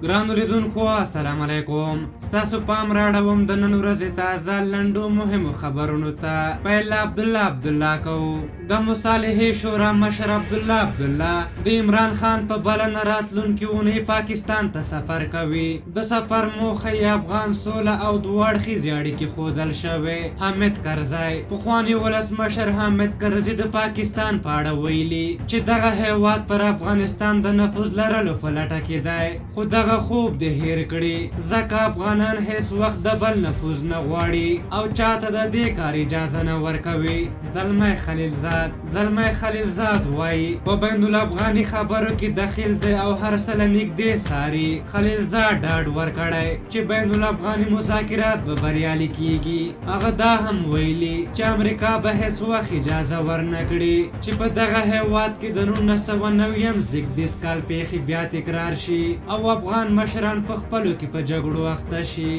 ګرانو لیدونکو السلام علیکم. ستاسو پام راړوم د نن ورځې تازه لنډو مهمو خبرونو ته. پیل عبدالله کوو. د مصالحې شورا مشر عبدالله د عمران خان په بلنه راتلونکې اونۍ پاکستان ته سفر کوي. د سفر موخه یې افغان سوله او دوه اړخیزې اړیکې ښودل شوې. حامد کرزی پخواني ولسمشر حامد کرزي د پاکستان په اړه ویلي چې دغه هیواد پر افغانستان د نفوذ لرلو په لټه کې دی، خو دغه خوب د هیر کړي ځکه افغانان هیڅ وخت د بل نفوذ نه غواړي او چاته د دې کار اجازه نه ورکوي. زلمی خلیلزاد وایي په بین الافغاني خبرو کې دخیل دی او هر څه له نږدې څاري. خلیلزاد ډاډ ورکړی چې بین الافغاني مذاکرات به بریالي کیږي. هغه دا هم ویلي چې امریکا به هیڅ وخت اجازه ورنه کړي چې په دغه هیواد کې د 1990 زیږدیز کال پیښې بیا تکرار شي او افغان مشران په خپلو کې په جګړو اخته شي.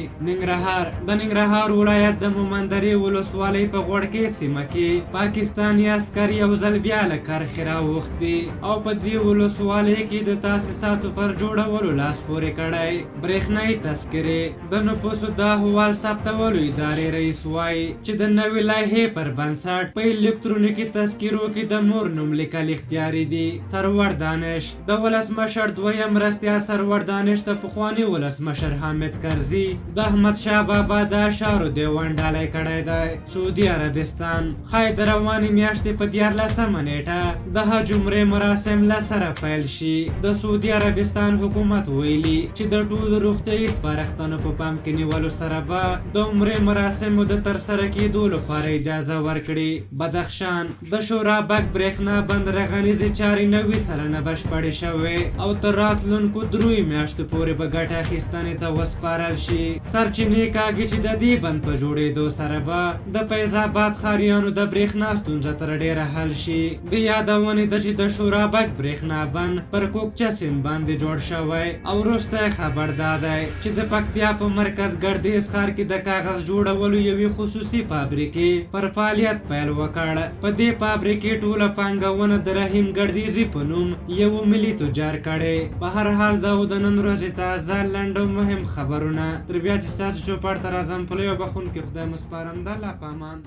د ننګرهار ولایت د مومندرې ولسوالۍ په غوړکې سیمه کې پاکستاني عسکر یو ځل بیا له کرښې راوښتي او په دې ولسوالۍ کې د تاسیساتو پر جوړولو لاس پورې کړی. برېښنایي تذکرې د نفوسو د احوال ثبتولو ادارې رئیس وایي چې د نوې لایحې پر بنسټ په الکترونیکي تذکرو کې د مور نوم لیکل اختیاري دي. سرور دانش د ولسمشر دویم مرستیال سرور دانش د پخواني ولسمشر حامد کرزي د احمد شاه بابا د اشعارو دیوان ډالۍ کړی دی. سعودي عربستان ښایي د روانې میاشتې په 14مه نیټه د حج عمرې مراسم له سره پیل شي. د سعودي عربستان حکومت ویلي چې د ټولو روغتیايي سپارښتنو په پام کې نیولو سره به د عمرې مراسمو د ترسره کېدو لپاره اجازه ورکړي. بدخشان د شورابک برېښنا بند رغنیزې چارې 90 سلنه بشپړې شوې او تر راتلونکو 3 میاشتو پورې به ګټه اخیستنې ته وسپارل شي. سرچینې کاږي چې د دې بند په جوړېدو سره به د فیض آباد ښاریانو د برېښنا ستونزه تر ډېره حل شي. د یادونې ده چې د شورابک برېښنا بند پر کوکچه سیند باندې جوړ شوی او وروستی خبر دا دی چې د پکتیا په مرکز ګردیز ښار کې د کاغذ جوړولو یوې خصوصي فابریکې پر فعالیت پیل وکړ. په دې فابریکې ټوله پانګونه د رحیم ګردیزي په نوم یو ملي تجار کړی. په هر حال دا د نن ورځې تازه لنډ او مهم خبرونه. تر بیا چې ستاسو چوپړ ته راځم په لویو بخښونکي خدای مو سپارم. د الله په امان.